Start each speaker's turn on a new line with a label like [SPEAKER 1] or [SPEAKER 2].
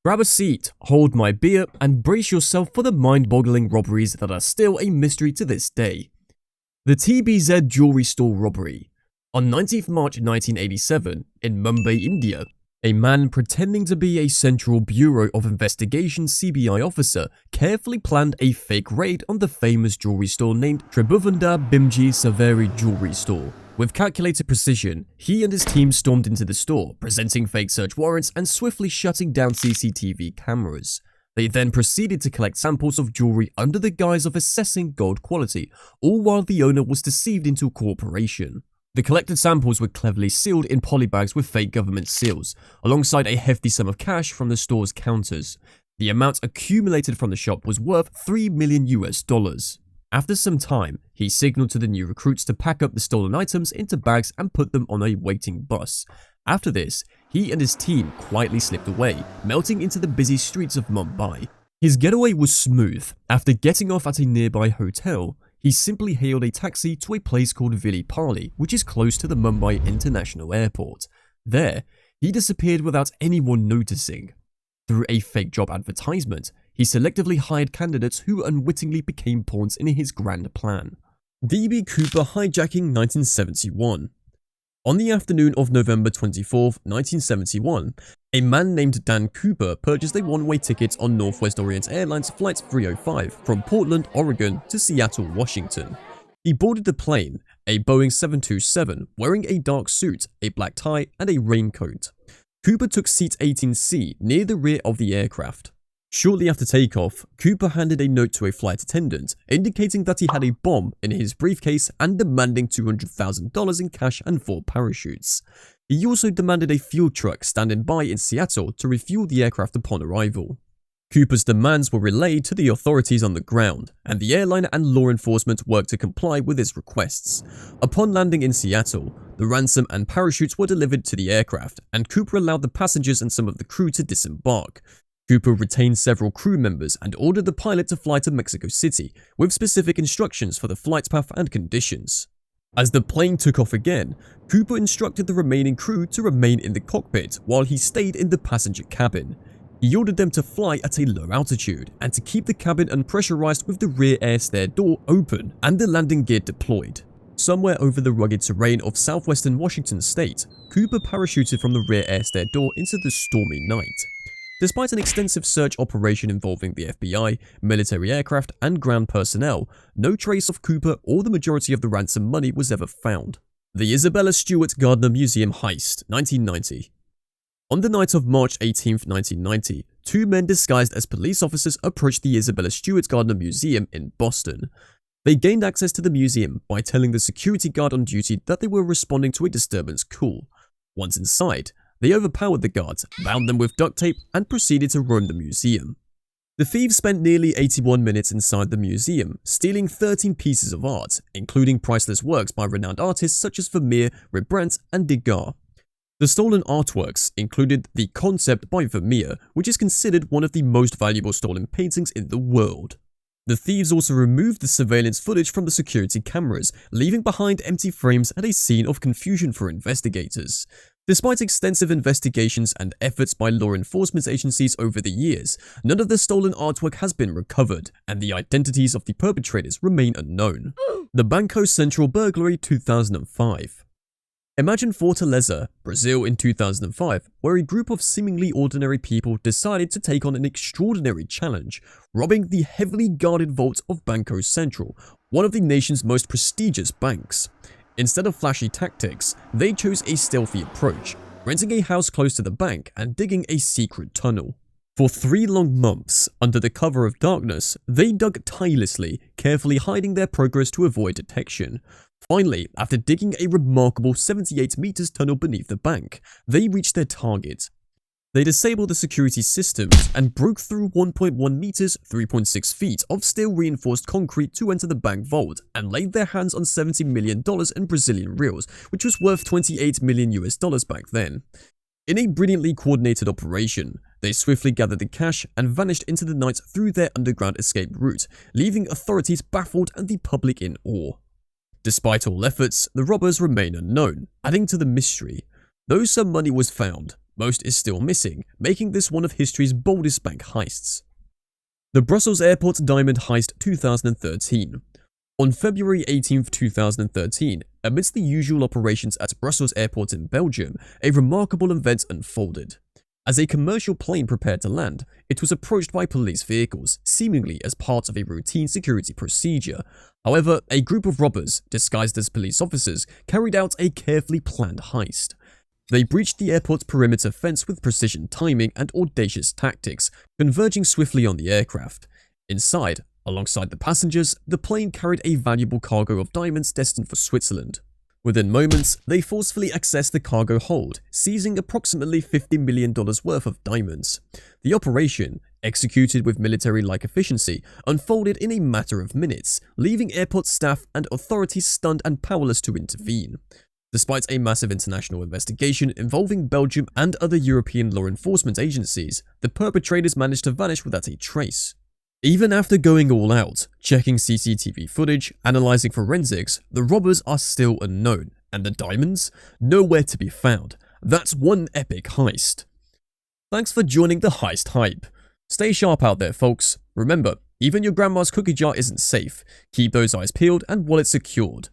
[SPEAKER 1] Grab a seat, hold my beer, and brace yourself for the mind-boggling robberies that are still a mystery to this day. The TBZ jewelry store robbery. On 19th March 1987, in Mumbai, India, a man pretending to be a Central Bureau of Investigation CBI officer carefully planned a fake raid on the famous jewelry store named Tribhuvanda Bimji Saveri Jewelry Store. With calculated precision, he and his team stormed into the store, presenting fake search warrants and swiftly shutting down CCTV cameras. They then proceeded to collect samples of jewelry under the guise of assessing gold quality, all while the owner was deceived into cooperation. The collected samples were cleverly sealed in polybags with fake government seals, alongside a hefty sum of cash from the store's counters. The amount accumulated from the shop was worth $3 million. After some time, he signaled to the new recruits to pack up the stolen items into bags and put them on a waiting bus. After this, he and his team quietly slipped away, melting into the busy streets of Mumbai. His getaway was smooth. After getting off at a nearby hotel, he simply hailed a taxi to a place called Vilipali, which is close to the Mumbai International Airport. There, he disappeared without anyone noticing. Through a fake job advertisement, he selectively hired candidates who unwittingly became pawns in his grand plan. D.B. Cooper hijacking 1971. On the afternoon of November 24, 1971, a man named Dan Cooper purchased a one-way ticket on Northwest Orient Airlines Flight 305 from Portland, Oregon to Seattle, Washington. He boarded the plane, a Boeing 727, wearing a dark suit, a black tie, and a raincoat. Cooper took seat 18C near the rear of the aircraft. Shortly after takeoff, Cooper handed a note to a flight attendant indicating that he had a bomb in his briefcase and demanding $200,000 in cash and 4 parachutes. He also demanded a fuel truck standing by in Seattle to refuel the aircraft upon arrival. Cooper's demands were relayed to the authorities on the ground, and the airline and law enforcement worked to comply with his requests. Upon landing in Seattle, the ransom and parachutes were delivered to the aircraft, and Cooper allowed the passengers and some of the crew to disembark. Cooper retained several crew members and ordered the pilot to fly to Mexico City, with specific instructions for the flight path and conditions. As the plane took off again, Cooper instructed the remaining crew to remain in the cockpit while he stayed in the passenger cabin. He ordered them to fly at a low altitude and to keep the cabin unpressurized with the rear air stair door open and the landing gear deployed. Somewhere over the rugged terrain of southwestern Washington state, Cooper parachuted from the rear air stair door into the stormy night. Despite an extensive search operation involving the FBI, military aircraft, and ground personnel, no trace of Cooper or the majority of the ransom money was ever found. The Isabella Stewart Gardner Museum Heist, 1990. On the night of March 18, 1990, 2 men disguised as police officers approached the Isabella Stewart Gardner Museum in Boston. They gained access to the museum by telling the security guard on duty that they were responding to a disturbance call. Once inside, they overpowered the guards, bound them with duct tape, and proceeded to roam the museum. The thieves spent nearly 81 minutes inside the museum, stealing 13 pieces of art, including priceless works by renowned artists such as Vermeer, Rembrandt, and Degas. The stolen artworks included the Concept by Vermeer, which is considered one of the most valuable stolen paintings in the world. The thieves also removed the surveillance footage from the security cameras, leaving behind empty frames and a scene of confusion for investigators. Despite extensive investigations and efforts by law enforcement agencies over the years, none of the stolen artwork has been recovered, and the identities of the perpetrators remain unknown. The Banco Central Burglary 2005. Imagine Fortaleza, Brazil in 2005, where a group of seemingly ordinary people decided to take on an extraordinary challenge, robbing the heavily guarded vault of Banco Central, one of the nation's most prestigious banks. Instead of flashy tactics, they chose a stealthy approach, renting a house close to the bank and digging a secret tunnel. For 3 long months, under the cover of darkness, they dug tirelessly, carefully hiding their progress to avoid detection. Finally, after digging a remarkable 78 meters tunnel beneath the bank, they reached their target. They disabled the security systems and broke through 1.1 meters, 3.6 feet of steel-reinforced concrete to enter the bank vault and laid their hands on $70 million in Brazilian reals, which was worth $28 million back then. In a brilliantly coordinated operation, they swiftly gathered the cash and vanished into the night through their underground escape route, leaving authorities baffled and the public in awe. Despite all efforts, the robbers remain unknown, adding to the mystery. Though some money was found, most is still missing, making this one of history's boldest bank heists. The Brussels Airport Diamond Heist 2013. On February 18, 2013, amidst the usual operations at Brussels Airport in Belgium, a remarkable event unfolded. As a commercial plane prepared to land, it was approached by police vehicles, seemingly as part of a routine security procedure. However, a group of robbers, disguised as police officers, carried out a carefully planned heist. They breached the airport's perimeter fence with precision timing and audacious tactics, converging swiftly on the aircraft. Inside, alongside the passengers, the plane carried a valuable cargo of diamonds destined for Switzerland. Within moments, they forcefully accessed the cargo hold, seizing approximately $50 million worth of diamonds. The operation, executed with military-like efficiency, unfolded in a matter of minutes, leaving airport staff and authorities stunned and powerless to intervene. Despite a massive international investigation involving Belgium and other European law enforcement agencies, the perpetrators managed to vanish without a trace. Even after going all out, checking CCTV footage, analysing forensics, the robbers are still unknown, and the diamonds? Nowhere to be found. That's one epic heist. Thanks for joining the Heist Hype. Stay sharp out there, folks. Remember, even your grandma's cookie jar isn't safe. Keep those eyes peeled and wallets secured.